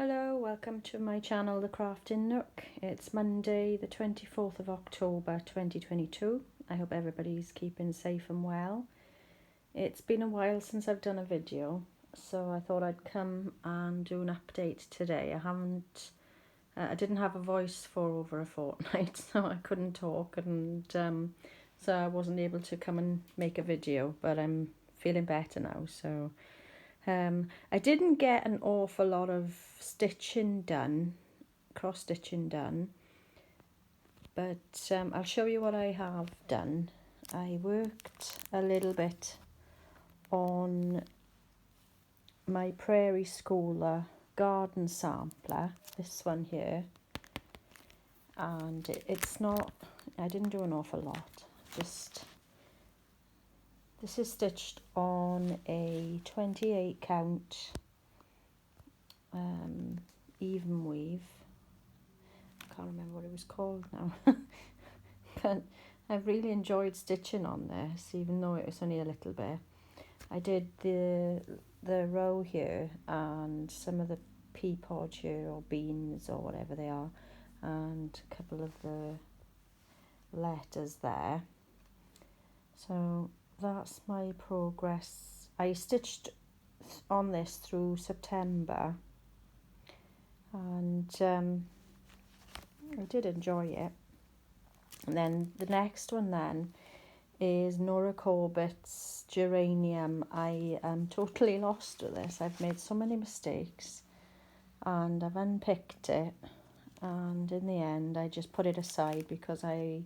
Hello, welcome to my channel, The Crafting Nook. It's Monday the 24th of October 2022. I hope everybody's keeping safe and well. It's been a while since I've done a video, so I thought I'd come and do an update today. I didn't have a voice for over a fortnight, so I couldn't talk, and so I wasn't able to come and make a video, but I'm feeling better now, so I didn't get an awful lot of stitching done, cross stitching done, but I'll show you what I have done. I worked a little bit on my Prairie Schooler garden sampler, this one here, and it's not, I didn't do an awful lot, just this is stitched on a 28 count even weave. I can't remember what it was called now. But I've really enjoyed stitching on this, even though it was only a little bit. I did the row here and some of the pea pod here, or beans or whatever they are, and a couple of the letters there. So that's my progress. I stitched on this through September, and I did enjoy it. And then the next one then is Nora Corbett's Geranium. I am totally lost with this. I've made so many mistakes and I've unpicked it, and in the end I just put it aside because I'm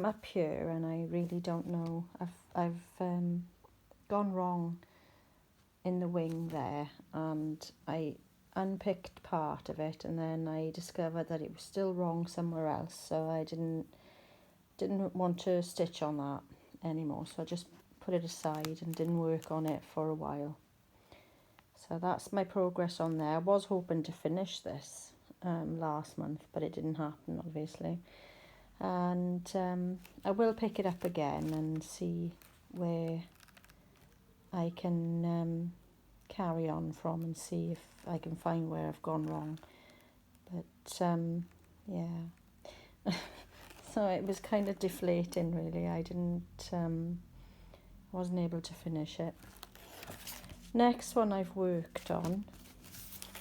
up here and I really don't know. I've gone wrong in the wing there, and I unpicked part of it, and then I discovered that it was still wrong somewhere else, so I didn't want to stitch on that anymore, so I just put it aside and didn't work on it for a while. So that's my progress on there. I was hoping to finish this last month, but it didn't happen, obviously. And I will pick it up again and see where I can carry on from, and see if I can find where I've gone wrong. But yeah. So it was kind of deflating, really. I wasn't able to finish it. Next one I've worked on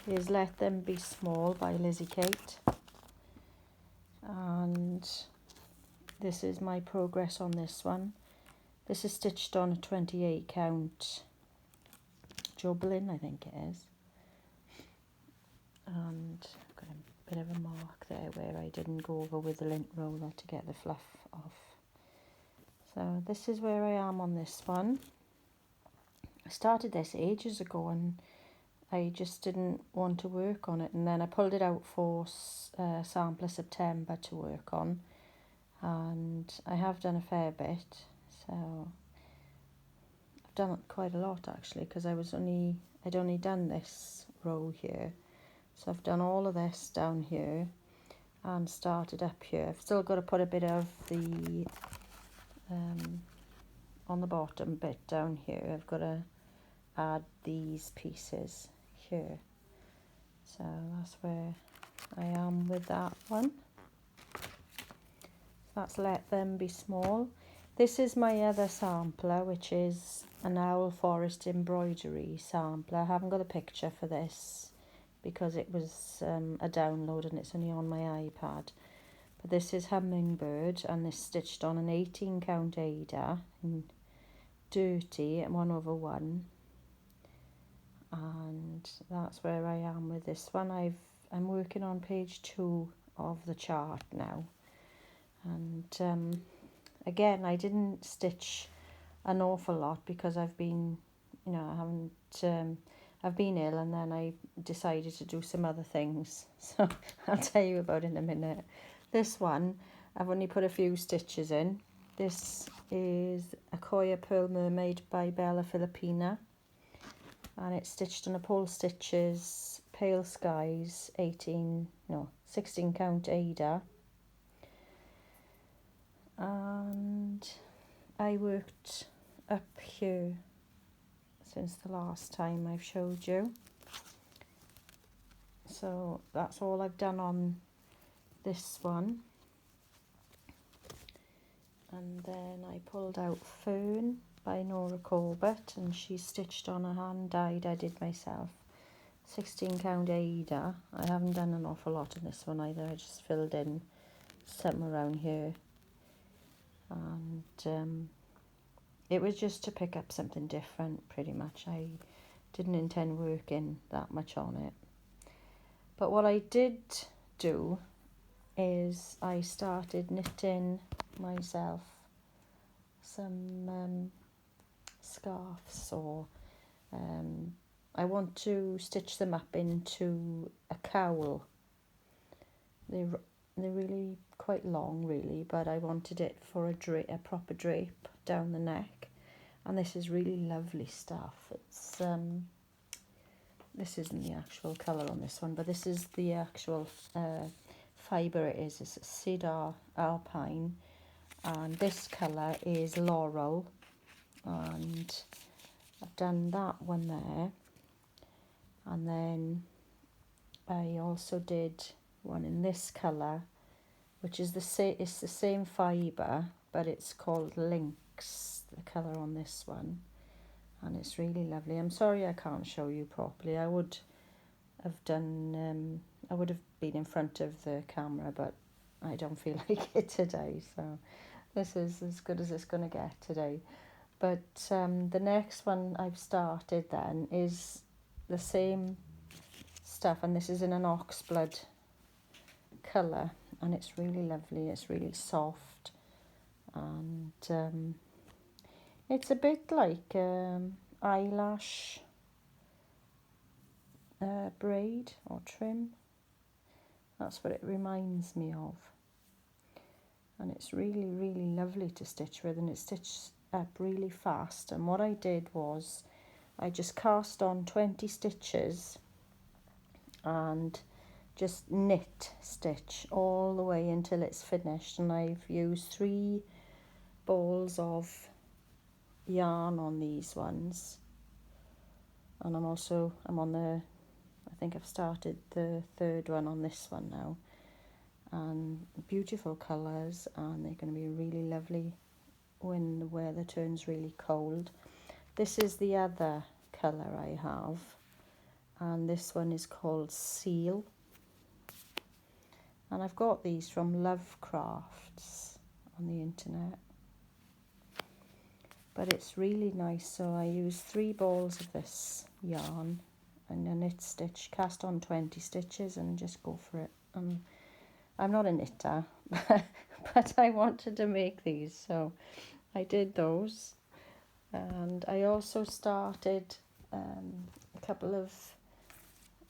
is Let Them Be Small by Lizzie Kate. And this is my progress on this one. This is stitched on a 28 count Joblin, I think it is. And I've got a bit of a mark there where I didn't go over with the lint roller to get the fluff off. So this is where I am on this one. I started this ages ago and I just didn't want to work on it, and then I pulled it out for Sampler September to work on, and I have done a fair bit, so I've done quite a lot actually, because I'd only done this row here. So I've done all of this down here and started up here. I've still got to put a bit of the, on the bottom bit down here, I've got to add these pieces here. So that's where I am with that one. That's Let Them Be Small. This is my other sampler, which is an Owl Forest embroidery sampler. I haven't got a picture for this because it was a download and it's only on my iPad. But this is Hummingbird, and this stitched on an 18 count Ada in dirty at 1/1. And that's where I am with this one. I'm working on page 2 of the chart now. And again, I didn't stitch an awful lot because I've been, I've been ill, and then I decided to do some other things. So I'll tell you about in a minute. This one, I've only put a few stitches in. This is a Koya Pearl Mermaid by Bela Filipina. And it's stitched on a Pole Stitches Pale Skies 16 count Ada. And I worked up here since the last time I've showed you. So that's all I've done on this one. And then I pulled out Fern by Nora Corbett, and she stitched on a hand dyed I did myself. 16 count Ada. I haven't done an awful lot in this one either. I just filled in some around here. And it was just to pick up something different pretty much. I didn't intend working that much on it. But what I did do is I started knitting myself some scarves, or I want to stitch them up into a cowl. They're really quite long really, but I wanted it for a proper drape down the neck, and this is really lovely stuff. It's this isn't the actual colour on this one, but this is the actual fibre it is. It's cedar alpine, and this colour is laurel, and I've done that one there. And then I also did one in this colour, which is the same fibre, but it's called Lynx, the colour on this one, and it's really lovely. I'm sorry I can't show you properly. I would have done, I would have been in front of the camera, but I don't feel like it today, so this is as good as it's going to get today. But the next one I've started then is the same stuff, and this is in an oxblood colour, and it's really lovely. It's really soft, and it's a bit like eyelash braid or trim. That's what it reminds me of, and it's really lovely to stitch with, and it stitches up really fast. And what I did was I just cast on 20 stitches and just knit stitch all the way until it's finished, and I've used 3 balls of yarn on these ones, and I'm on the, I think I've started the 3rd one on this one now, and beautiful colours, and they're going to be really lovely when the weather turns really cold. This is the other colour I have, and this one is called Seal, and I've got these from Love Crafts on the internet, but it's really nice. So I use 3 balls of this yarn and a knit stitch, cast on 20 stitches and just go for it. I'm not a knitter, but I wanted to make these, so I did those. And I also started a couple of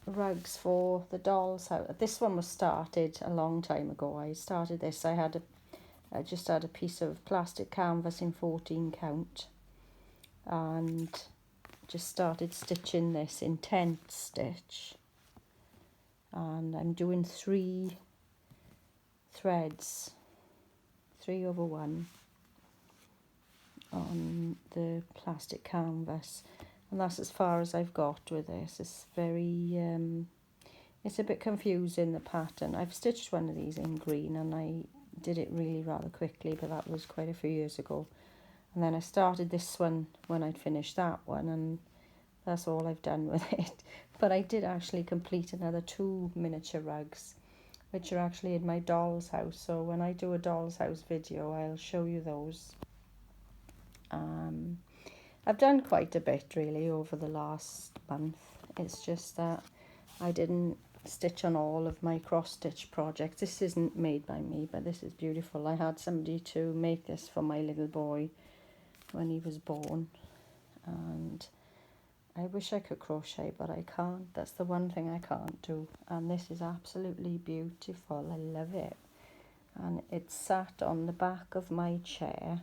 rugs for the doll's house. This one was started a long time ago. I started this. I just had a piece of plastic canvas in 14 count, and just started stitching this in tent stitch, and I'm doing 3 threads, 3/1 on the plastic canvas, and that's as far as I've got with this. It's very it's a bit confusing, the pattern. I've stitched one of these in green, and I did it really rather quickly, but that was quite a few years ago. And then I started this one when I'd finished that one, and that's all I've done with it. But I did actually complete another 2 miniature rugs, which are actually in my doll's house. So when I do a doll's house video, I'll show you those. I've done quite a bit really over the last month. It's just that I didn't stitch on all of my cross stitch projects. This isn't made by me, but this is beautiful. I had somebody to make this for my little boy when he was born, and I wish I could crochet, but I can't. That's the one thing I can't do, and this is absolutely beautiful. I love it, and it's sat on the back of my chair,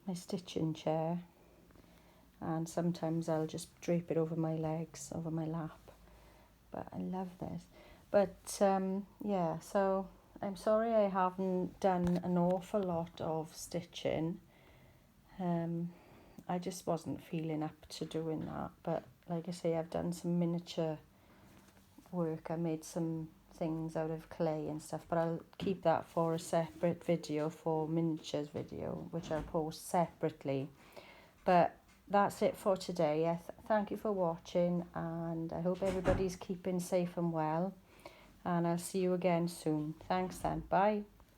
my stitching chair, and sometimes I'll just drape it over my legs, over my lap. But I love this. But yeah, so I'm sorry I haven't done an awful lot of stitching. I just wasn't feeling up to doing that. But like I say, I've done some miniature work. I made some things out of clay and stuff, but I'll keep that for a separate video, for miniatures video, which I'll post separately. But that's it for today. Thank you for watching, and I hope everybody's keeping safe and well, and I'll see you again soon. Thanks then. Bye.